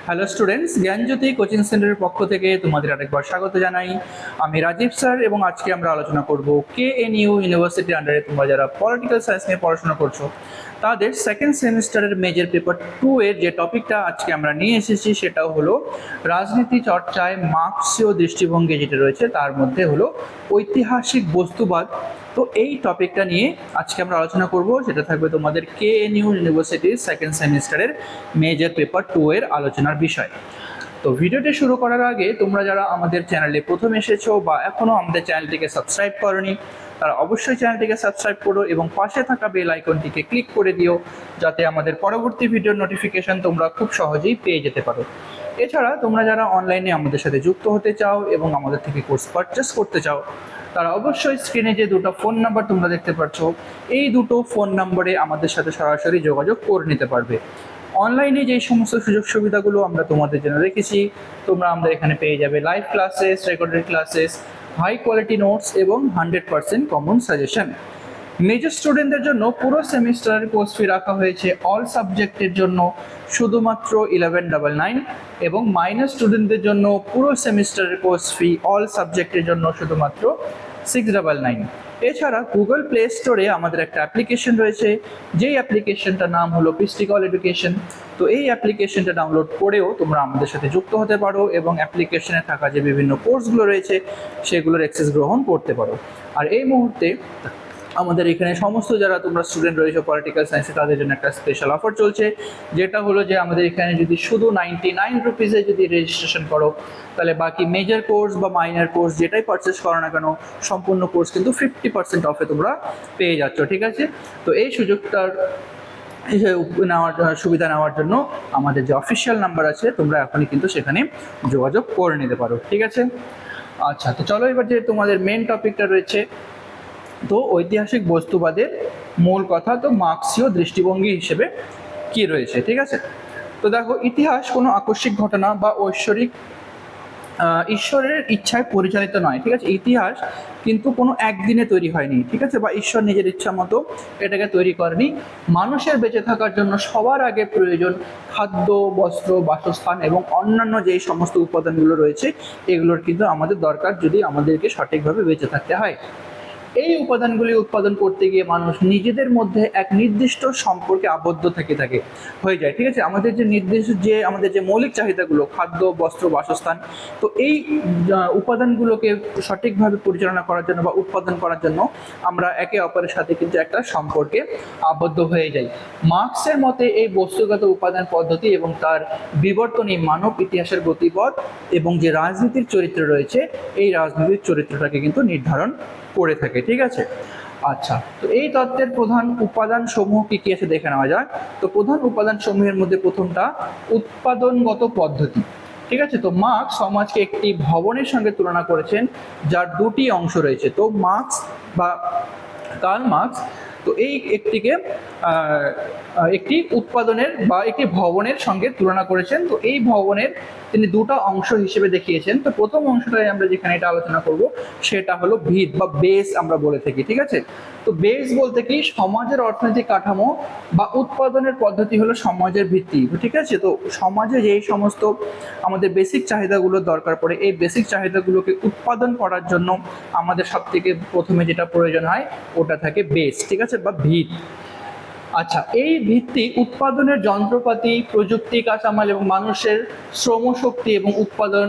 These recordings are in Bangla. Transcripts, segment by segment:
হ্যালো স্টুডেন্টস, জ্ঞানজ্যোতি কোচিং সেন্টারের পক্ষ থেকে তোমাদের আরেকবার স্বাগত জানাই। আমি রাজীব স্যার এবং আজকে আমরা আলোচনা করব কেএনইউ ইউনিভার্সিটির আন্ডারে তোমরা যারা পলিটিক্যাল সায়েন্স নিয়ে পড়াশোনা করছো তাদের সেকেন্ড সেমিস্টারের মেজর পেপার 2 এর যে টপিকটা আজকে আমরা নিয়ে এসেছি সেটা হলো রাজনীতি চর্চায় মার্ক্সীয় দৃষ্টিভঙ্গি যেটা রয়েছে তার মধ্যে হলো ঐতিহাসিক বস্তুবাদ। তো এই টপিকটা নিয়ে আজকে আমরা আলোচনা করব, সেটা থাকবে তোমাদের কেএনইউ ইউনিভার্সিটির সেকেন্ড সেমিস্টারের মেজর পেপার 2 এর আলোচনার বিষয়। তো ভিডিওটি শুরু করার আগে তোমরা যারা আমাদের চ্যানেলে প্রথম এসেছো বা এখনো আমাদের চ্যানেলটিকে সাবস্ক্রাইব করোনি তারা অবশ্যই চ্যানেলটিকে সাবস্ক্রাইব করো এবং পাশে থাকা বেল আইকনটিকে ক্লিক করে দিও যাতে আমাদের পরবর্তী ভিডিওর নোটিফিকেশন তোমরা খুব সহজেই পেয়ে যেতে পারো। এছাড়া তোমরা যারা অনলাইনে আমাদের সাথে যুক্ত হতে চাও এবং আমাদের থেকে কোর্স পারচেস করতে চাও তারা অবশ্যই স্ক্রিনে যে দুটো ফোন নাম্বার তোমরা দেখতে পাচ্ছ এই দুটো ফোন নম্বরে আমাদের সাথে সরাসরি যোগাযোগ করে নিতে পারবে। অনলাইনে যে সমস্ত সুযোগ সুবিধাগুলো আমরা তোমাদের জন্য রেখেছি, তোমরা আমাদের এখানে পেয়ে যাবে live classes, recorded classes, high quality notes এবং 100% কমন সাজেশন। মেজর স্টুডেন্টদের জন্য পুরো সেমিস্টারের কোর্স ফি রাখা হয়েছে অল সাবজেক্টের জন্য শুধুমাত্র 1199 এবং মাইনর স্টুডেন্টদের জন্য পুরো সেমিস্টারের কোর্স ফি অল সাবজেক্টের জন্য শুধুমাত্র 699। এছাড়া গুগল প্লে স্টোরে আমাদের একটা অ্যাপ্লিকেশন রয়েছে, যেই অ্যাপ্লিকেশনটার নাম হলো পিস্টিকল এডুকেশন। তো এই অ্যাপ্লিকেশনটা ডাউনলোড করেও তোমরা আমাদের সাথে যুক্ত হতে পারো এবং অ্যাপ্লিকেশনে থাকা যে বিভিন্ন কোর্সগুলো রয়েছে সেগুলোর অ্যাক্সেস গ্রহণ করতে পারো। আর এই মুহূর্তে আমাদের এখানে সমস্ত যারা তোমরা স্টুডেন্ট রয়েছে পলিটিক্যাল সায়েন্সে তাদের জন্য একটা স্পেশাল অফার চলছে, যেটা হলো যে আমাদের এখানে যদি শুধু 99 রুপিসে যদি রেজিস্ট্রেশন করো তাহলে বাকি মেজর কোর্স বা মাইনর কোর্স যেটাই পারচেস করো না কেন সম্পূর্ণ কোর্স কিন্তু 50% অফে তোমরা পেয়ে যাচ্ছ। ঠিক আছে, তো এই সুযোগটার সুবিধা নেওয়ার জন্য আমাদের যে অফিসিয়াল নাম্বার আছে তোমরা এখনই কিন্তু সেখানে যোগাযোগ করে নিতে পারো। ঠিক আছে, আচ্ছা তো চলো এবার যে তোমাদের মেন টপিকটা রয়েছে, তো ঐতিহাসিক বস্তুবাদের মূল কথা তো মার্ক্সীয় দৃষ্টিভঙ্গি হিসেবে কি রয়েছে। ঠিক আছে, তো দেখো ইতিহাস কোনো আকস্মিক ঘটনা বা ঈশ্বরের ইচ্ছায় পরিচালিত নয়। ঠিক আছে, ইতিহাস কিন্তু কোনো একদিনে তৈরি হয়নি। ঠিক আছে, বা ঈশ্বর নিজের ইচ্ছা মতো এটাকে তৈরি করেনি। মানুষের বেঁচে থাকার জন্য সবার আগে প্রয়োজন খাদ্য, বস্ত্র, বাসস্থান এবং অন্যান্য যেই সমস্ত উপাদানগুলো রয়েছে এগুলোর কিন্তু আমাদের দরকার যদি আমাদেরকে সঠিকভাবে বেঁচে থাকতে হয়। এই উপাদানগুলি উৎপাদন করতে গিয়ে মানুষ নিজেদের মধ্যে এক নির্দিষ্ট সম্পর্কে আবদ্ধ থাকে হয়ে যায়। ঠিক আছে, আমাদের যে মৌলিক চাহিদাগুলো খাদ্য, বস্ত্র, বাসস্থান, তো এই উপাদানগুলোকে সঠিকভাবে পরিচালনা করার জন্য বা উৎপাদন করার জন্য আমরা একে অপরের সাথে কিন্তু একটা সম্পর্কে আবদ্ধ হয়ে যাই। মার্ক্সের মতে এই বস্তুগত উপাদান পদ্ধতি এবং তার বিবর্তনই মানব ইতিহাসের গতিপথ এবং যে রাজনীতির চরিত্র রয়েছে এই রাজনীতির চরিত্রটাকে কিন্তু নির্ধারণ করে থাকে। ঠিক আছে, আচ্ছা তো এই তত্ত্বের প্রধান উপাদান সমূহ কি কি আছে দেখে নেওয়া যাক। তো প্রধান উপাদান সমূহের মধ্যে প্রথমটা উৎপাদনগত পদ্ধতি। ঠিক আছে, তো মার্ক্স সমাজকে একটি ভবনের সঙ্গে তুলনা করেছেন যার দুটি অংশ রয়েছে। তো মার্ক্স বা কার্ল মার্ক্স তো এই একটিকে একটি উৎপাদনের বা একটি ভবনের সঙ্গে তুলনা করেছেন। তো এই ভবনের তিনি দুটো অংশ হিসেবে দেখিয়েছেন। তো প্রথম অংশটাই আমরা যেখানে এটা আলোচনা করব সেটা হলো ভিত বা বেস আমরা বলে থাকি। ঠিক আছে, তো বেস বলতে কি সমাজের অর্থনৈতিক কাঠামো বা উৎপাদনের পদ্ধতি হলো সমাজের ভিত্তি। ঠিক আছে, তো সমাজে যেই সমস্ত আমাদের বেসিক চাহিদাগুলো দরকার পড়ে এই বেসিক চাহিদাগুলোকে উৎপাদন করার জন্য আমাদের সব থেকে প্রথমে যেটা প্রয়োজন হয় ওটা থাকে বেস। ঠিক আছে, বা ভিত। আচ্ছা, এই ভিত্তি উৎপাদনের যন্ত্রপাতি, প্রযুক্তি, কাঁচামাল এবং মানুষের শ্রমশক্তি এবং উৎপাদন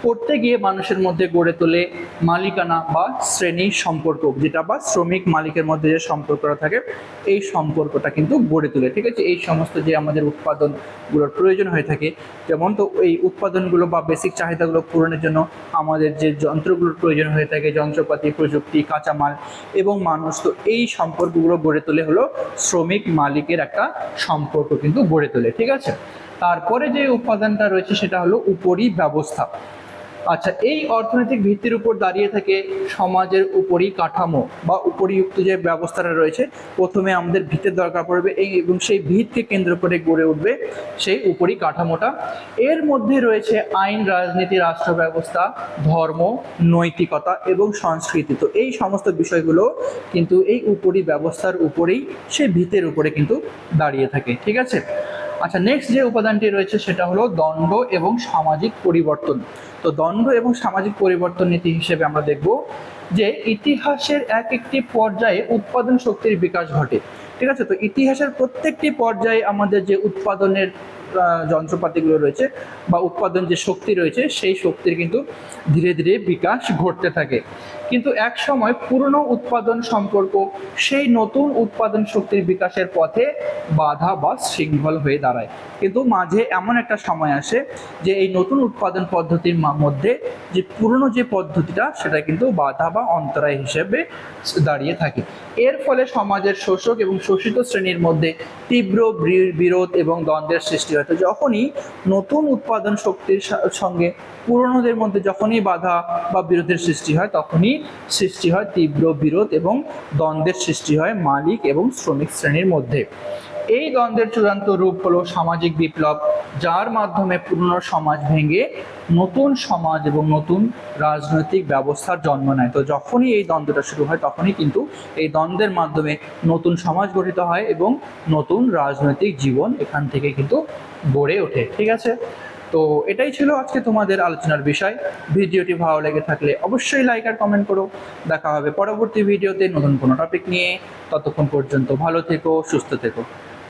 করতে গিয়ে মানুষের মধ্যে গড়ে তোলে মালিকানা বা শ্রেণীর সম্পর্ক, যেটা বা শ্রমিক মালিকের মধ্যে যে সম্পর্কটা থাকে এই সম্পর্কটা কিন্তু গড়ে তোলে। ঠিক আছে, এই সমস্ত যে আমাদের উৎপাদনগুলোর প্রয়োজন হয়ে থাকে, যেমন তো এই উৎপাদনগুলো বা বেসিক চাহিদাগুলো পূরণের জন্য আমাদের যে যন্ত্রগুলোর প্রয়োজন হয়ে থাকে, যন্ত্রপাতি, প্রযুক্তি, কাঁচামাল এবং মানুষ, তো এই সম্পর্কগুলো গড়ে তোলে হলো শ্রমিক মালিকের একটা সম্পর্ক কিন্তু গড়ে তোলে। ঠিক আছে, তারপরে যে উপাদানটা রয়েছে সেটা হলো উপরি ব্যবস্থা। আচ্ছা, এই অর্থনৈতিক ভিত্তির উপর দাঁড়িয়ে থাকে সমাজের উপরি কাঠামো বা উপরিযুক্ত যে ব্যবস্থাটা রয়েছে। প্রথমে আমাদের ভিতের দরকার পড়বে এবং সেই ভিতকে কেন্দ্র করে গড়ে উঠবে সেই উপরি কাঠামোটা। এর মধ্যে রয়েছে আইন, রাজনীতি, রাষ্ট্র ব্যবস্থা, ধর্ম, নৈতিকতা এবং সংস্কৃতি। তো এই সমস্ত বিষয়গুলো কিন্তু এই উপরি ব্যবস্থার উপরেই সেই ভিতের উপরে কিন্তু দাঁড়িয়ে থাকে। ঠিক আছে, আচ্ছা, নেক্সট যে উপাদানটি রয়েছে সেটা হলো দ্বন্দ্ব এবং সামাজিক পরিবর্তন। তো দ্বন্দ্ব এবং সামাজিক পরিবর্তন নীতি হিসেবে আমরা দেখব যে ইতিহাসের এক একটি পর্যায়ে উৎপাদন শক্তির বিকাশ ঘটে। ঠিক আছে, তো ইতিহাসের প্রত্যেকটি পর্যায়ে আমাদের যে উৎপাদনের যন্ত্রপাতিগুলো রয়েছে বা উৎপাদন যে শক্তি রয়েছে সেই শক্তির কিন্তু ধীরে ধীরে বিকাশ ঘটতে থাকে। কিন্তু এক সময় পুরনো উৎপাদন সম্পর্ক সেই নতুন উৎপাদন শক্তির বিকাশের পথে বাধা বা শৃঙ্খল হয়ে দাঁড়ায়। কিন্তু মাঝে এমন একটা সময় আসে যে এই নতুন উৎপাদন পদ্ধতির মধ্যে যে পুরনো যে পদ্ধতিটা সেটা কিন্তু বাধা বা অন্তরায় হিসেবে দাঁড়িয়ে থাকে। এর ফলে সমাজের শোষক এবং শোষিত শ্রেণীর মধ্যে তীব্র বিরোধ এবং দ্বন্দ্বের সৃষ্টি হয়। তো যখনই নতুন উৎপাদন শক্তির সঙ্গে পুরনোদের মধ্যে যখনই বাধা বা বিরোধের সৃষ্টি হয় তখনই সৃষ্টি হয় তীব্র বিরোধ এবং দ্বন্দ্বের সৃষ্টি হয় মালিক এবং শ্রমিক শ্রেণীর মধ্যে। এই দ্বন্দ্বের চূড়ান্ত রূপ হলো সামাজিক বিপ্লব, যার মাধ্যমে পুরনো সমাজ ভেঙে নতুন সমাজ এবং নতুন রাজনৈতিক ব্যবস্থার জন্ম নেয়। তো যখনই এই দ্বন্দ্বটা শুরু হয় তখনই কিন্তু এই দ্বন্দ্বের মাধ্যমে নতুন সমাজ গঠিত হয় এবং নতুন রাজনৈতিক জীবন এখান থেকে কিন্তু গড়ে ওঠে। ঠিক আছে, তো এটাই ছিল আজকে তোমাদের আলোচনার বিষয়। ভিডিওটি ভালো লেগে থাকলে অবশ্যই লাইক আর কমেন্ট করো। দেখা হবে পরবর্তী ভিডিওতে নতুন কোনো টপিক নিয়ে। ততক্ষণ পর্যন্ত ভালো থেকো, সুস্থ থেকো।